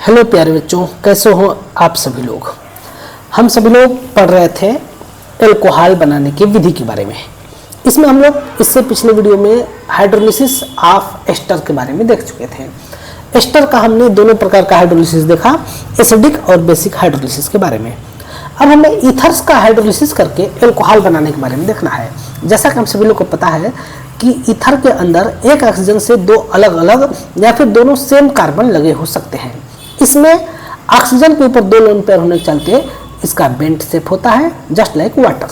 Hello प्यारे बच्चों, कैसे हो आप सभी लोग। हम सभी लोग पढ़ रहे थे एल्कोहल बनाने की विधि के बारे में। इसमें हम लोग इससे पिछले वीडियो में हाइड्रोलिसिस ऑफ एस्टर के बारे में देख चुके थे। एस्टर का हमने दोनों प्रकार का हाइड्रोलिसिस देखा, एसिडिक और बेसिक हाइड्रोलिसिस के बारे में। अब हमें ईथर्स का हाइड्रोलिसिस करके एल्कोहल बनाने के बारे में देखना है। जैसा कि हम सभी लोग को पता है कि ईथर के अंदर एक ऑक्सीजन से दो अलग अलग या फिर दोनों सेम कार्बन लगे हो सकते हैं। इसमें ऑक्सीजन के ऊपर दो लोन पेयर होने के चलते इसका बेंट शेप होता है, जस्ट लाइक वाटर।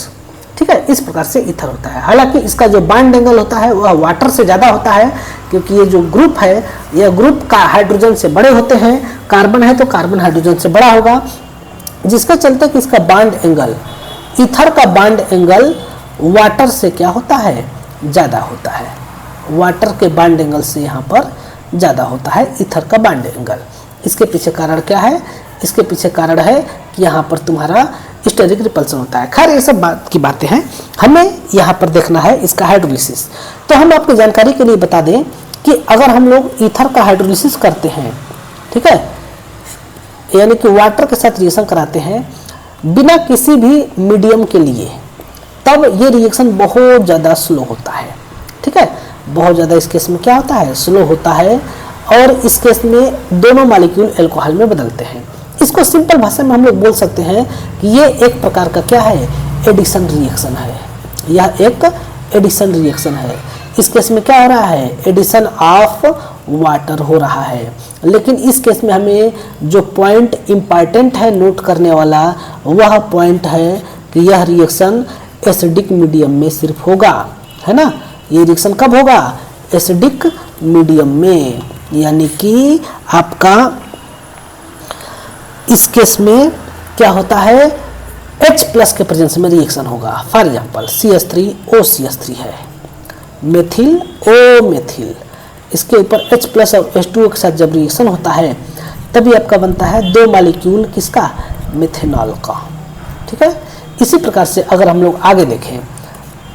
ठीक है, इस प्रकार से ईथर होता है। हालांकि इसका जो बाइंड एंगल होता है वह वाटर से ज़्यादा होता है, क्योंकि ये जो ग्रुप है यह ग्रुप का हाइड्रोजन से बड़े होते हैं। कार्बन है तो कार्बन हाइड्रोजन से बड़ा होगा, जिसका चलते कि इसका बाइंड एंगल, ईथर का बाइंड एंगल वाटर से क्या होता है, ज़्यादा होता है। वाटर के बाइंड एंगल से यहाँ पर ज़्यादा होता है ईथर का बाइंड एंगल। इसके पीछे कारण क्या है? इसके पीछे कारण है कि यहाँ पर तुम्हारा स्टेरिक रिपल्सन होता है। खैर ये सब बात की बातें हैं, हमें यहाँ पर देखना है इसका हाइड्रोलिसिस। तो हम आपको जानकारी के लिए बता दें कि अगर हम लोग ईथर का हाइड्रोलिसिस करते हैं, ठीक है, यानी कि वाटर के साथ रिएक्शन कराते हैं बिना किसी भी मीडियम के लिए, तब ये रिएक्शन बहुत ज़्यादा स्लो होता है। ठीक है, बहुत ज़्यादा इस केस में क्या होता है, स्लो होता है, और इस केस में दोनों मॉलिक्यूल अल्कोहल में बदलते हैं। इसको सिंपल भाषा में हम लोग बोल सकते हैं कि ये एक प्रकार का क्या है, एडिशन रिएक्शन है। यह एक एडिशन रिएक्शन है। इस केस में क्या हो रहा है, एडिशन ऑफ वाटर हो रहा है। लेकिन इस केस में हमें जो पॉइंट इम्पॉर्टेंट है नोट करने वाला, वह पॉइंट है कि यह रिएक्शन एसिडिक मीडियम में सिर्फ होगा, है ना। ये रिएक्शन कब होगा, एसिडिक मीडियम में, यानी कि आपका इस केस में क्या होता है, H+ के प्रेजेंस में रिएक्शन होगा। फॉर एग्जांपल CH3OCH3 है, मेथिल O मेथिल, इसके ऊपर H+ और H2O के साथ जब रिएक्शन होता है तभी आपका बनता है दो मॉलिक्यूल किसका, मेथेनॉल का। ठीक है, इसी प्रकार से अगर हम लोग आगे देखें,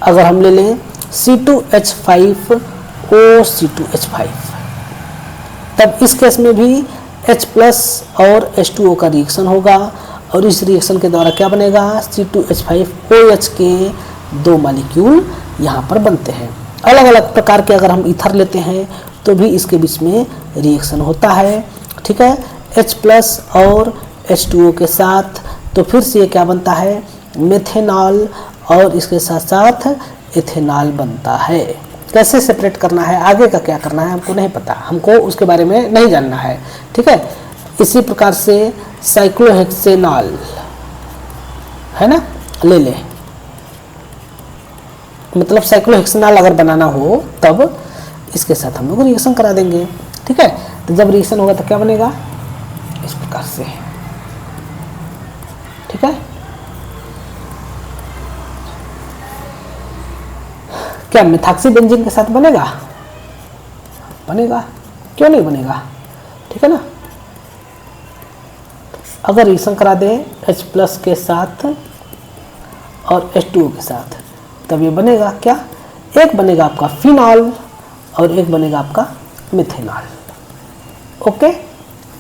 अगर हम ले लें C2H5OC2H5, तब इस केस में भी H+ और H2O का रिएक्शन होगा, और इस रिएक्शन के द्वारा क्या बनेगा, C2H5OH के दो मॉलिक्यूल यहाँ पर बनते हैं। अलग अलग प्रकार के अगर हम ईथर लेते हैं तो भी इसके बीच में रिएक्शन होता है। ठीक है, H+ और H2O के साथ, तो फिर से ये क्या बनता है, मेथेनॉल, और इसके साथ साथ इथेनॉल बनता है। कैसे सेपरेट करना है, आगे का क्या करना है हमको नहीं पता, हमको उसके बारे में नहीं जानना है। ठीक है, इसी प्रकार से साइक्लोहेक्सेनॉल है ना, ले ले, मतलब साइक्लोहेक्सेनॉल अगर बनाना हो तब इसके साथ हम लोग रिएक्शन करा देंगे। ठीक है, तो जब रिएक्शन होगा तो क्या बनेगा, इस प्रकार से। ठीक है, क्या मिथाक्सी बेंजीन के साथ बनेगा, बनेगा, क्यों नहीं बनेगा। ठीक है ना, अगर रिएक्शन करा दें H+ के साथ और H2O के साथ, तब ये बनेगा क्या, एक बनेगा आपका फिनॉल और एक बनेगा आपका मिथेनॉल। ओके,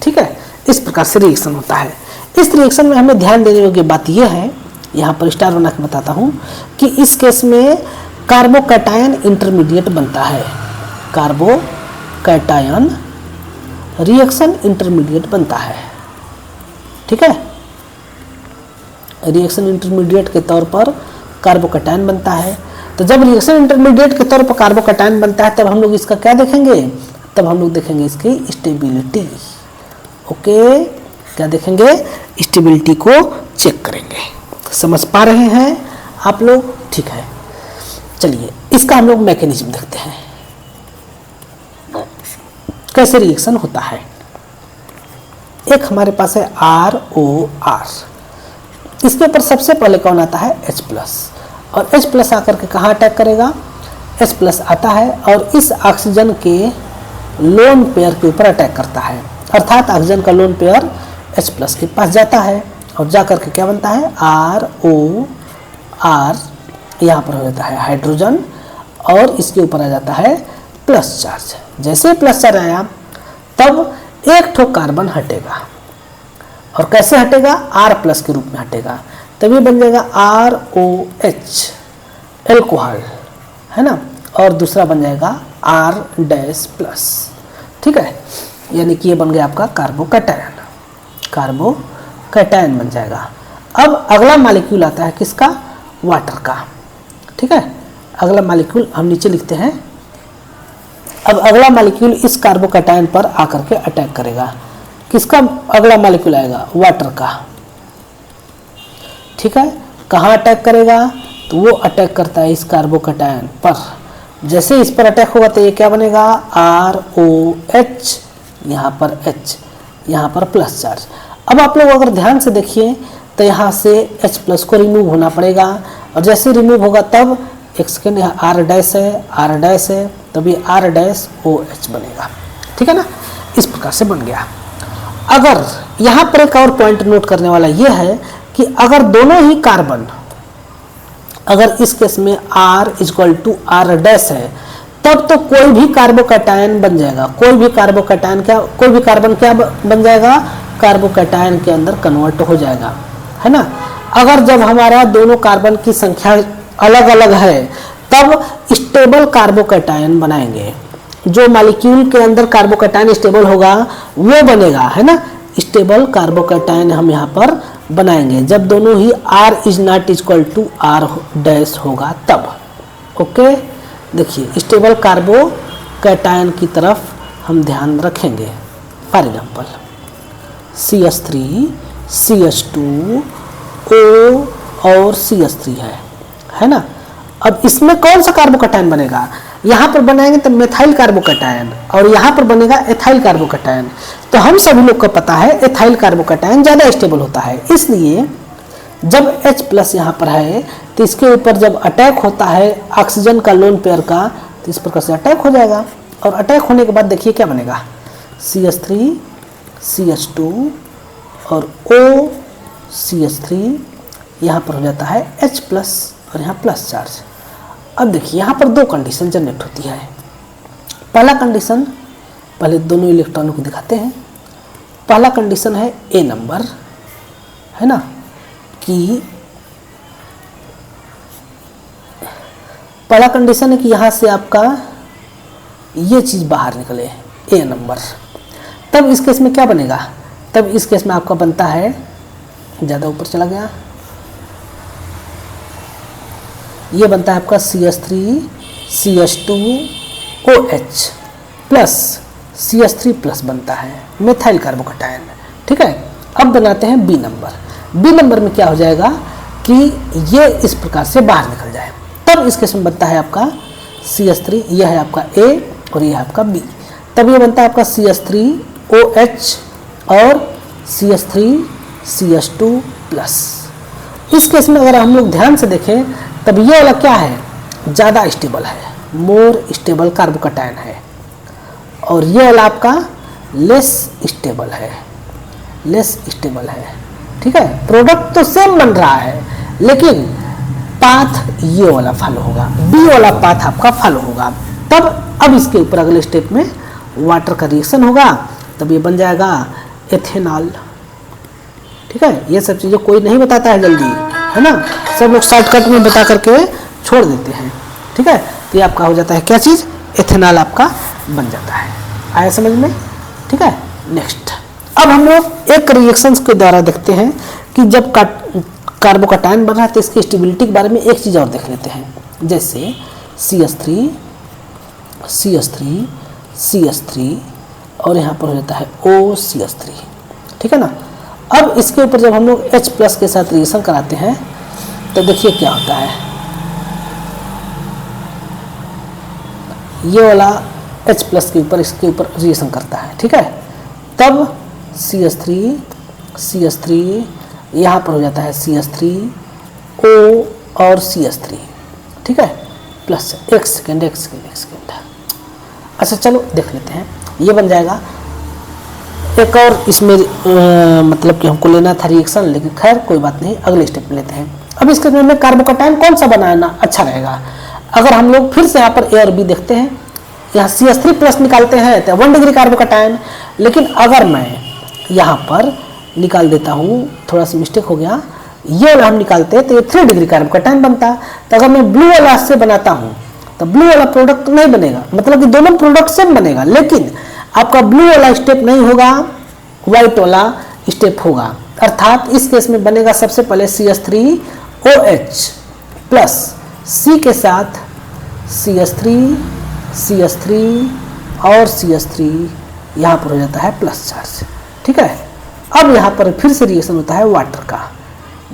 ठीक है, इस प्रकार से रिएक्शन होता है। इस रिएक्शन में हमें ध्यान देने योग्य बात यह है, यहाँ पर स्टार बना के बताता हूँ, कि इस केस में कार्बोकैटायन इंटरमीडिएट बनता है। कार्बोकैटायन रिएक्शन इंटरमीडिएट बनता है। ठीक है, रिएक्शन इंटरमीडिएट के तौर पर कार्बोकैटायन बनता है। तो जब रिएक्शन इंटरमीडिएट के तौर पर कार्बोकैटायन बनता है तब हम लोग इसका क्या देखेंगे, तब हम लोग देखेंगे इसकी स्टेबिलिटी। ओके, क्या देखेंगे, स्टेबिलिटी को चेक करेंगे। समझ पा रहे हैं आप लोग? ठीक है, चलिए इसका हम लोग मैकेनिज्म देखते हैं, कैसे रिएक्शन होता है। एक हमारे पास है ROR, इसके ऊपर सबसे पहले कौन आता है, H+, और H+ आकर के कहाँ अटैक करेगा, H+ आता है और इस ऑक्सीजन के लोन पेयर के ऊपर अटैक करता है। अर्थात ऑक्सीजन का लोन पेयर H+ के पास जाता है और जाकर के क्या बनता है, ROR, यहाँ पर हो जाता है हाइड्रोजन, और इसके ऊपर आ जाता है प्लस चार्ज। जैसे प्लस चार्ज आया तब एक ठो कार्बन हटेगा, और कैसे हटेगा? R+ के रूप में हटेगा, तब ये बन जाएगा ROH एल्कोहल, है ना, और दूसरा बन जाएगा R-+, ठीक है, यानी कि ये बन गया आपका कार्बोकैटायन, कार्बोकैटायन बन जाएगा। अब अगला मॉलिक्यूल आता है किसका? वाटर का, ठीक है। अगला मॉलिक्यूल हम नीचे लिखते हैं। अब अगला मॉलिक्यूल इस कार्बोकैटायन पर आकर के अटैक करेगा। किसका अगला मॉलिक्यूल आएगा? वाटर का, ठीक है। कहाँ अटैक करेगा? तो वो अटैक करता है इस कार्बोकैटायन पर। जैसे इस पर अटैक होगा तो ये क्या बनेगा? ROH, यहाँ पर H, यहाँ पर प्लस चार्ज। अब आप लोग अगर ध्यान से देखिए तो यहाँ से H+ को रिमूव होना पड़ेगा, और जैसे रिमूव होगा तब एक सेकेंड, यहाँ R' है, तब ये R-OH बनेगा, ठीक है ना। इस प्रकार से बन गया। अगर यहाँ पर एक और पॉइंट नोट करने वाला ये है कि अगर दोनों ही कार्बन, अगर इस केस में R=R' है, तब तो कोई भी कार्बोकैटायन बन जाएगा। कोई भी कार्बन क्या बन जाएगा? कार्बोकैटायन के अंदर कन्वर्ट हो जाएगा, है ना। अगर जब हमारा दोनों कार्बन की संख्या अलग अलग है तब स्टेबल कार्बोकैटायन बनाएंगे। जो मॉलिक्यूल के अंदर कार्बोकैटायन स्टेबल होगा वो बनेगा, है ना। स्टेबल कार्बोकैटायन हम यहाँ पर बनाएंगे जब दोनों ही R=R' होगा तब। ओके, देखिए स्टेबल कार्बोकैटायन की तरफ हम ध्यान रखेंगे। For example CH3, CH2, O और CH3 है ना। अब इसमें कौन सा कार्बोकैटायन बनेगा? यहाँ पर बनाएंगे तो मेथाइल कार्बोकैटायन, और यहाँ पर बनेगा एथाइल कार्बोकैटायन। तो हम सभी लोग को पता है एथाइल कार्बोकैटायन ज़्यादा स्टेबल होता है, इसलिए जब H+ यहाँ पर है तो इसके ऊपर जब अटैक होता है ऑक्सीजन का लोन पेयर का, तो इस प्रकार से अटैक हो जाएगा। और अटैक होने के बाद देखिए क्या बनेगा? CH3, CH2 और OCH3, यहाँ पर हो जाता है H+ और यहाँ प्लस चार्ज। अब देखिए यहाँ पर दो कंडीशन जनरेट होती है। पहला कंडीशन, पहले दोनों इलेक्ट्रॉनों को दिखाते हैं। पहला कंडीशन है A नंबर, है ना, कि पहला कंडीशन है कि यहाँ से आपका ये चीज़ बाहर निकले, A नंबर। तब इस केस में क्या बनेगा? तब इस केस में आपका बनता है, ज़्यादा ऊपर चला गया, ये बनता है आपका CH3, CH2, OH plus CH3 plus बनता है मेथाइल कार्बोकैटायन, ठीक है। अब बनाते हैं B नंबर। B नंबर में क्या हो जाएगा कि ये इस प्रकार से बाहर निकल जाए, तब इस केस में बनता है आपका CH3, यह है आपका A और यह है आपका B। तब ये बनता है आपका CH3OH और CH3 CH2 प्लस। इस केस में अगर हम लोग ध्यान से देखें तब ये वाला क्या है? ज़्यादा स्टेबल है, मोर स्टेबल कार्बोकैटायन है, और ये वाला आपका लेस स्टेबल है, ठीक है। प्रोडक्ट तो सेम बन रहा है लेकिन पाथ ये वाला फॉलो होगा, B वाला पाथ आपका फॉलो होगा। तब अब इसके ऊपर अगले स्टेप में वाटर का रिएक्शन होगा, तब ये बन जाएगा एथेनॉल, ठीक है। ये सब चीज़ें कोई नहीं बताता है जल्दी, है ना, सब लोग शॉर्टकट में बता करके छोड़ देते हैं, ठीक है। तो ये आपका हो जाता है क्या चीज़? एथेनॉल आपका बन जाता है। आया समझ में? ठीक है। नेक्स्ट, अब हम लोग एक रिएक्शंस के द्वारा देखते हैं कि जब कार्बोकैटायन बन रहा है तो इसकी स्टेबिलिटी के बारे में एक चीज़ और देख लेते हैं। जैसे CH3, CH3, CH3 और यहाँ पर हो जाता है OCH3, ठीक है ना। अब इसके ऊपर जब हम लोग H+ के साथ रिएक्शन कराते हैं तो देखिए क्या होता है। ये वाला H+ के ऊपर इसके ऊपर रिएक्शन करता है, ठीक है। तब CH3 यहाँ पर हो जाता है CH3 O और CH3, ठीक है, प्लस एक सेकेंड। अच्छा चलो देख लेते हैं, ये बन जाएगा। एक और इसमें मतलब कि हमको लेना था रिएक्शन, लेकिन खैर कोई बात नहीं, अगले स्टेप में लेते हैं। अब इसके में कार्बोकैटायन कौन सा बनाना अच्छा रहेगा? अगर हम लोग फिर से यहाँ पर A और B देखते हैं यहाँ CH3 प्लस निकालते हैं तो 1 डिग्री कार्बोकैटायन। लेकिन अगर मैं यहाँ पर निकाल देता हूँ, थोड़ा सा मिस्टेक हो गया, ये वाला हम निकालते हैं तो ये 3 डिग्री कार्बोकैटायन बनता। तो अगर मैं ब्लू वाला से बनाता हूँ तो ब्लू वाला प्रोडक्ट नहीं बनेगा, मतलब कि दोनों प्रोडक्ट सेम बनेगा, लेकिन आपका ब्लू वाला स्टेप नहीं होगा, व्हाइट वाला स्टेप होगा। अर्थात इस केस में बनेगा सबसे पहले CH3OH प्लस C के साथ CH3 और CH3, यहाँ पर हो जाता है प्लस चार्ज। ठीक है, अब यहाँ पर फिर से रिएक्शन होता है वाटर का।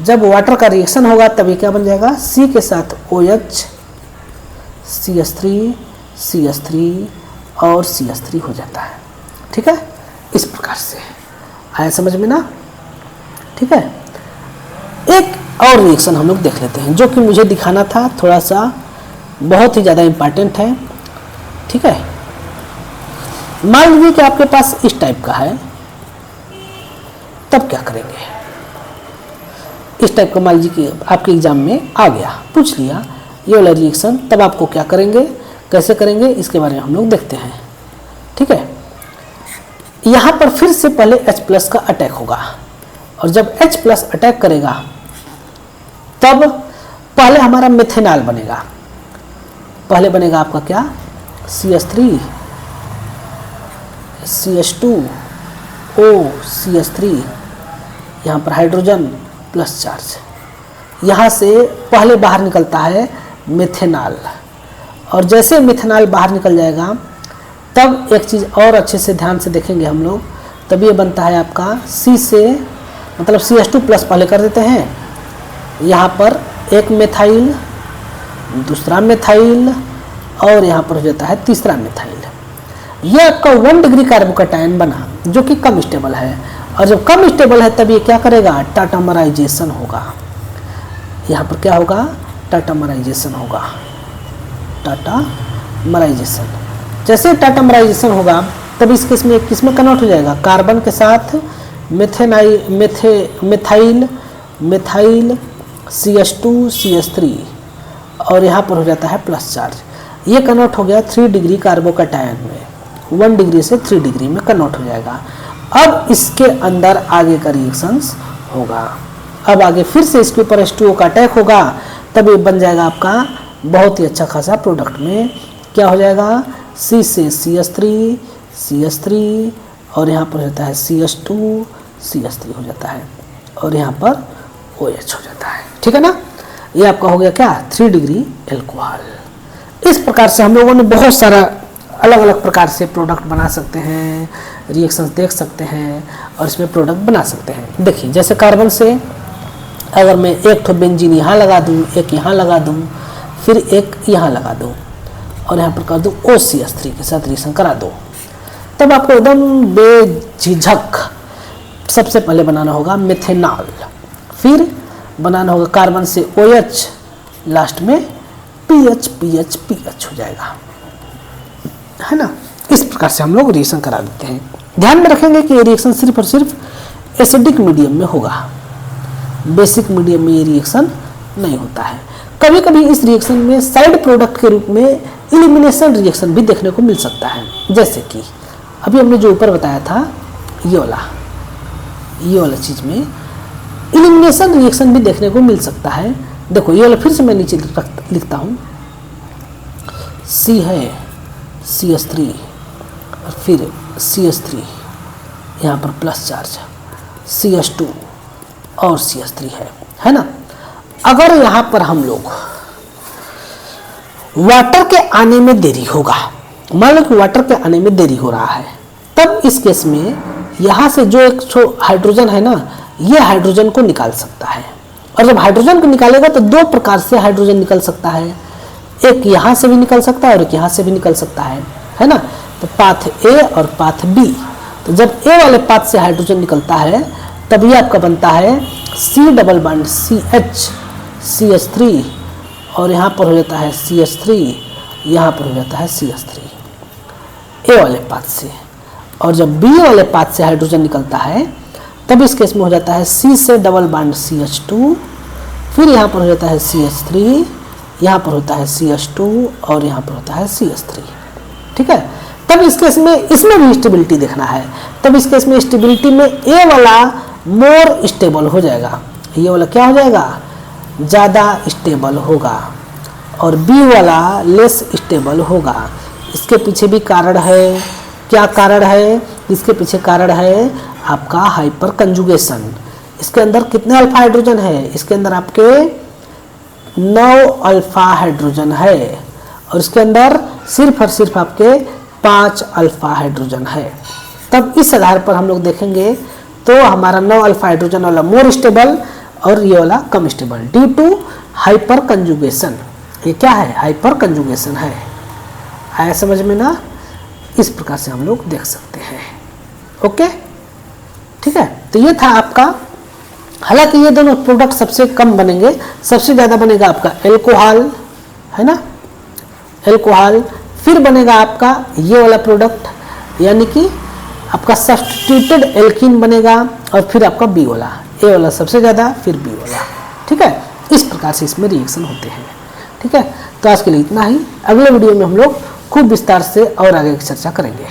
जब वाटर का रिएक्शन होगा तब ये क्या बन जाएगा, C के साथ OH, CH3 और CH3 हो जाता है। ठीक है, इस प्रकार से आया समझ में ना। ठीक है, एक और रिएक्शन हम लोग देख लेते हैं जो कि मुझे दिखाना था, थोड़ा सा बहुत ही ज़्यादा इम्पॉर्टेंट है। ठीक है, मान लीजिए कि आपके पास इस टाइप का है, तब क्या करेंगे। इस टाइप का मान लीजिए कि आपके एग्जाम में आ गया, पूछ लिया ये वाला रिएक्शन, तब आपको क्या करेंगे, कैसे करेंगे, इसके बारे में हम लोग देखते हैं। ठीक है, यहाँ पर फिर से पहले H+ का अटैक होगा, और जब H+ अटैक करेगा तब पहले हमारा मेथेनॉल बनेगा। पहले बनेगा आपका क्या, CH3 CH2O CH3, यहाँ पर हाइड्रोजन प्लस चार्ज, यहाँ से पहले बाहर निकलता है मेथेनॉल, और जैसे मेथेनॉल बाहर निकल जाएगा तब एक चीज़ और अच्छे से ध्यान से देखेंगे हम लोग, तब ये बनता है आपका C से, मतलब CH2 प्लस पहले कर देते हैं, यहाँ पर एक मेथाइल, दूसरा मेथाइल, और यहाँ पर हो जाता है तीसरा मेथाइल। ये आपका 1 डिग्री कार्बोकैटायन बना जो कि कम स्टेबल है, और जब कम स्टेबल है तब ये क्या करेगा, टाटामराइजेशन होगा। यहाँ पर क्या होगा, टाटामराइजेशन होगा। टाटामराइजेशन, जैसे टाटामराइजेशन होगा तब इस केस में किस में कन्वर्ट हो जाएगा, कार्बन के साथ मेथाइल CH2 CH3, और यहाँ पर हो जाता है प्लस चार्ज। ये कन्वर्ट हो गया 3 डिग्री कार्बोकैटायन में, 1 डिग्री से 3 डिग्री में कन्वर्ट हो जाएगा। अब इसके अंदर आगे का रिएक्शंस होगा, अब आगे फिर से इसके ऊपर H2O का अटैक होगा, तब ये बन जाएगा आपका बहुत ही अच्छा खासा प्रोडक्ट में क्या हो जाएगा, C से CH3 और यहाँ पर होता है CH2 हो जाता है, और यहाँ पर OH हो जाता है। ठीक है ना, ये आपका हो गया क्या, 3 डिग्री एल्कोहल। इस प्रकार से हम लोगों ने बहुत सारा अलग अलग प्रकार से प्रोडक्ट बना सकते हैं, रिएक्शंस देख सकते हैं, और इसमें प्रोडक्ट बना सकते हैं। देखिए, जैसे कार्बन से अगर मैं एक ठो बेंजीन यहाँ लगा दूँ, एक यहाँ लगा दूँ, फिर एक यहाँ लगा दूँ, और यहाँ पर कर दूँ OCH3 के साथ रिएक्शन करा दो, तब आपको एकदम बेझिझक सबसे पहले बनाना होगा मेथेनॉल, फिर बनाना होगा कार्बन से OH, लास्ट में PH हो जाएगा, है ना। इस प्रकार से हम लोग रिएक्शन करा देते हैं। ध्यान में रखेंगे कि ये रिएक्शन सिर्फ और सिर्फ एसिडिक मीडियम में होगा, बेसिक मीडियम में ये रिएक्शन नहीं होता है। कभी कभी इस रिएक्शन में साइड प्रोडक्ट के रूप में एलिमिनेशन रिएक्शन भी देखने को मिल सकता है, जैसे कि अभी हमने जो ऊपर बताया था ये वाला चीज़ में एलिमिनेशन रिएक्शन भी देखने को मिल सकता है। देखो ये वाला फिर से मैं नीचे लिखता हूँ, C है CH3 और फिर CH3, यहाँ पर प्लस चार्ज CH2 और CH3 है ना। अगर यहाँ पर हम लोग वाटर के आने में देरी होगा, मान लो कि वाटर के आने में देरी हो रहा है, तब इस केस में यहाँ से जो एक हाइड्रोजन है ना, ये हाइड्रोजन को निकाल सकता है। और जब हाइड्रोजन को निकालेगा तो दो प्रकार से हाइड्रोजन निकल सकता है, एक यहाँ से भी निकल सकता है और एक यहाँ से भी निकल सकता है ना। तो पाथ ए और पाथ बी, तो जब ए वाले पाथ से हाइड्रोजन निकलता है तब ये आपका बनता है C डबल बॉन्ड CH3 और यहाँ पर हो जाता है CH3, यहाँ पर हो जाता है CH3 ए वाले पाथ से। और जब बी वाले पाथ से हाइड्रोजन निकलता है तब इस केस में हो जाता है C से डबल बॉन्ड CH2, फिर यहाँ पर हो जाता है CH3, यहाँ पर होता है CH2 और यहाँ पर होता है CH3। ठीक है। तब इस केस में इसमें भी स्टेबिलिटी देखना है, तब इस केस में स्टेबिलिटी में ए वाला मोर स्टेबल हो जाएगा, ये वाला क्या हो जाएगा, ज़्यादा स्टेबल होगा, और बी वाला लेस स्टेबल होगा। इसके पीछे भी कारण है, क्या कारण है, इसके पीछे कारण है आपका हाइपर कंजुगेशन। इसके अंदर कितने अल्फा हाइड्रोजन है, इसके अंदर आपके 9 अल्फा हाइड्रोजन है, और इसके अंदर सिर्फ और सिर्फ आपके 5 अल्फा हाइड्रोजन है। तब इस आधार पर हम लोग देखेंगे तो हमारा 9 अल्फा हाइड्रोजन वाला मोर स्टेबल और ये वाला कम stable due to hyperconjugation. ये क्या है, हाइपर कंजुगेशन है। आया समझ में ना, इस प्रकार से हम लोग देख सकते हैं। ओके, ठीक है। तो ये था आपका, हालांकि ये दोनों प्रोडक्ट सबसे कम बनेंगे, सबसे ज़्यादा बनेगा आपका एल्कोहल, है ना, एल्कोहल, फिर बनेगा आपका ये वाला प्रोडक्ट यानी कि आपका सब्स्टिट्यूटेड एल्कीन बनेगा, और फिर आपका बी वाला, ए वाला सबसे ज़्यादा, फिर बी वाला, ठीक है। इस प्रकार से इसमें रिएक्शन होते हैं, ठीक है। तो आज के लिए इतना ही, अगले वीडियो में हम लोग खूब विस्तार से और आगे की चर्चा करेंगे।